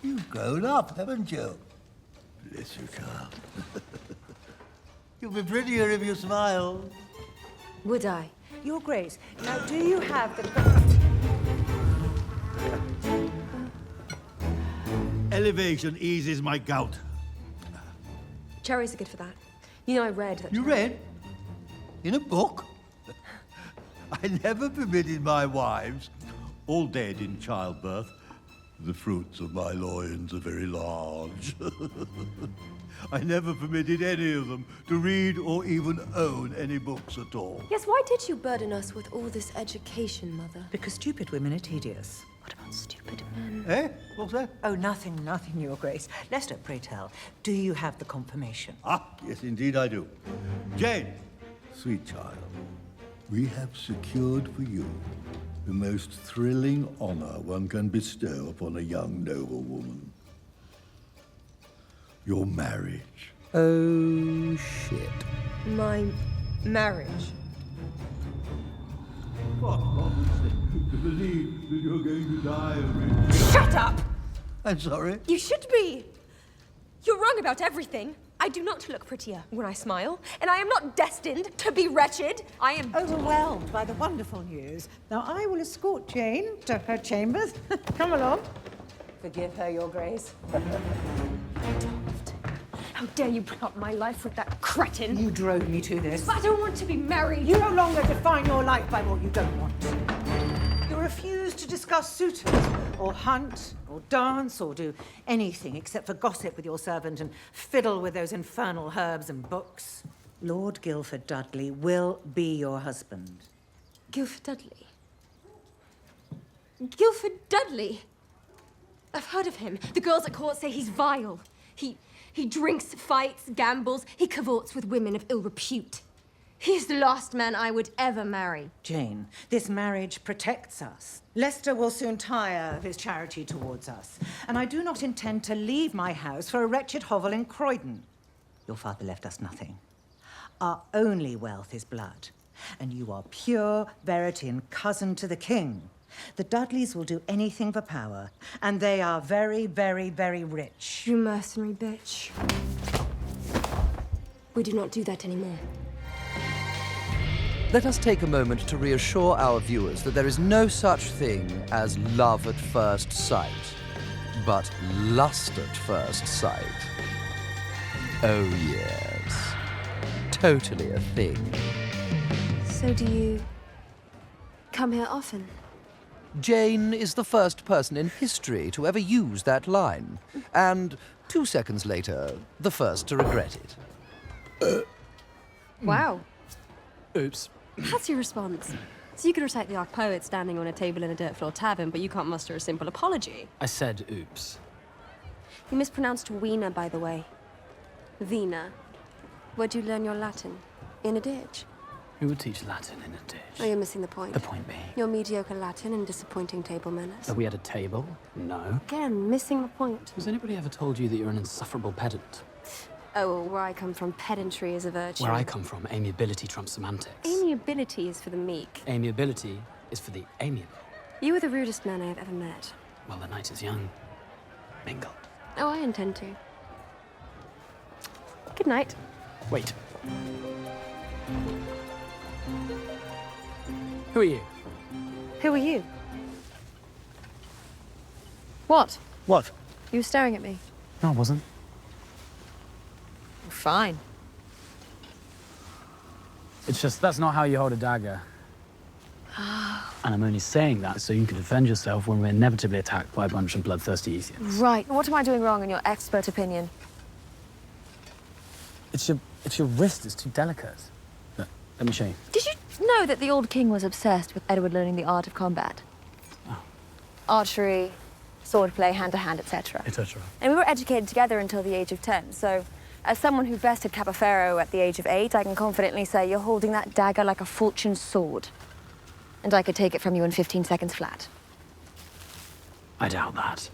You've grown up, haven't you? Bless you, child. You'll be prettier if you smile. Would I? Your Grace, now do you have the... Elevation eases my gout. Cherries are good for that. You know, I read that... You read? In a book? I never permitted my wives, all dead in childbirth. The fruits of my loins are very large. I never permitted any of them to read or even own any books at all. Yes, why did you burden us with all this education, Mother? Because stupid women are tedious. What about stupid men? Eh? What's that? Oh, nothing, Your Grace. Lester, pray tell, do you have the confirmation? Ah, yes, indeed I do. Jane, sweet child, we have secured for you the most thrilling honor one can bestow upon a young noblewoman. Your marriage. Oh, shit. My marriage. What? To believe that you're going to die of it. Shut up! I'm sorry. You should be. You're wrong about everything. I do not look prettier when I smile, and I am not destined to be wretched. I am Overwhelmed by the wonderful news. Now I will escort Jane to her chambers. Come along. Forgive her, Your Grace. How dare you plot my life with that cretin? You drove me to this. I don't want to be married. You no longer define your life by what you don't want. You refuse to discuss suitors, or hunt, or dance, or do anything except for gossip with your servant and fiddle with those infernal herbs and books. Lord Guilford Dudley will be your husband. Guilford Dudley. Guilford Dudley. I've heard of him. The girls at court say he's vile. He drinks, fights, gambles. He cavorts with women of ill repute. He's the last man I would ever marry. Jane, this marriage protects us. Lester will soon tire of his charity towards us, and I do not intend to leave my house for a wretched hovel in Croydon. Your father left us nothing. Our only wealth is blood, and you are pure verity and cousin to the king. The Dudleys will do anything for power, and they are very, very, very rich. You mercenary bitch. We do not do that anymore. Let us take a moment to reassure our viewers that there is no such thing as love at first sight, but lust at first sight. Oh yes, totally a thing. So do you come here often? Jane is the first person in history to ever use that line, and 2 seconds later, the first to regret it. Wow. Oops. That's your response. So you could recite the Ark poet standing on a table in a dirt floor tavern, but you can't muster a simple apology. I said oops. You mispronounced Wiener, by the way. Wiener. Where'd you learn your Latin? In a ditch? Who would teach Latin in a ditch? Oh, you're missing the point. The point being? Your mediocre Latin and disappointing table manners. Are we at a table? No. Again, missing the point. Has anybody ever told you that you're an insufferable pedant? Oh, well, where I come from, pedantry is a virtue. Where I come from, amiability trumps semantics. Amiability is for the meek. Amiability is for the amiable. You are the rudest man I have ever met. Well, the night is young. Mingle. Oh, I intend to. Good night. Wait. Who are you? Who are you? What? What? You were staring at me. No, I wasn't. Fine. It's just, that's not how you hold a dagger. And I'm only saying that so you can defend yourself when we're inevitably attacked by a bunch of bloodthirsty Ethians. Right. What am I doing wrong in your expert opinion? It's your wrist, it's too delicate. Look, let me show you. Did you know that the old king was obsessed with Edward learning the art of combat? Oh. Archery, swordplay, hand-to-hand, etc. Etc. And we were educated together until the age of 10, so as someone who bested Capoferro at the age of 8, I can confidently say you're holding that dagger like a fortune sword. And I could take it from you in 15 seconds flat. I doubt that.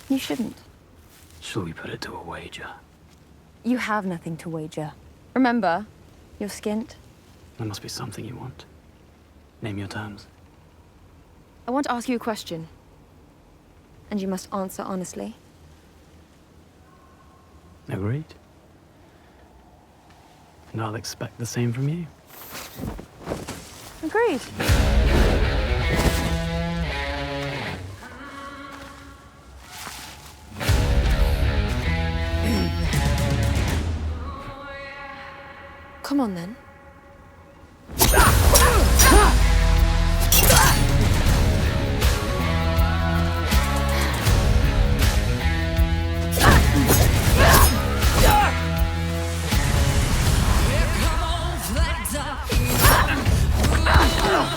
You shouldn't. Shall we put it to a wager? You have nothing to wager. Remember, you're skint. There must be something you want. Name your terms. I want to ask you a question. And you must answer honestly. Agreed. And I'll expect the same from you. Agreed. Come on, then.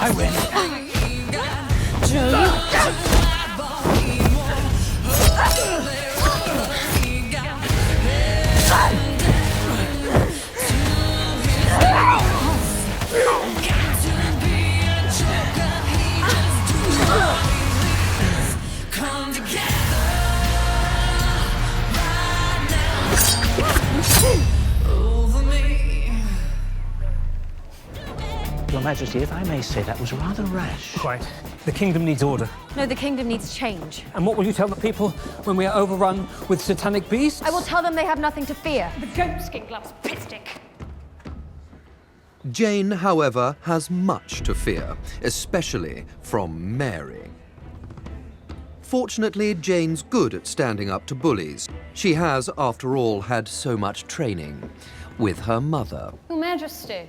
I win. Your Majesty, if I may say, that was rather rash. Quite. The kingdom needs order. No, the kingdom needs change. And what will you tell the people when we are overrun with satanic beasts? I will tell them they have nothing to fear. The goatskin loves pisstick. Jane, however, has much to fear, especially from Mary. Fortunately, Jane's good at standing up to bullies. She has, after all, had so much training with her mother. Your Majesty,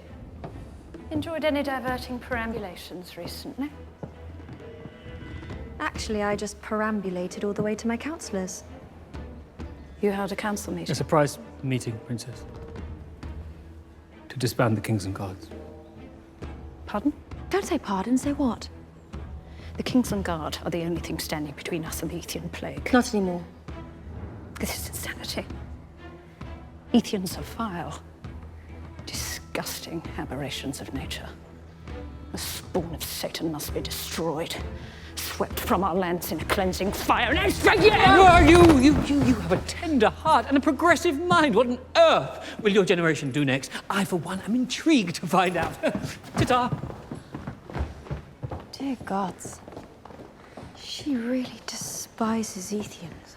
enjoyed any diverting perambulations recently? Actually, I just perambulated all the way to my councillors. You held a council meeting. A surprise meeting, Princess. To disband the kings and guards. Pardon? Don't say pardon, say what? The kings and guard are the only thing standing between us and the Ethian plague. Not anymore. This is insanity. Ethians are vile, disgusting aberrations of nature. The spawn of Satan must be destroyed, swept from our lands in a cleansing fire and straight You have a tender heart and a progressive mind. What on earth will your generation do next? I, for one, am intrigued to find out. Ta-ta. Dear gods. She really despises Ethians.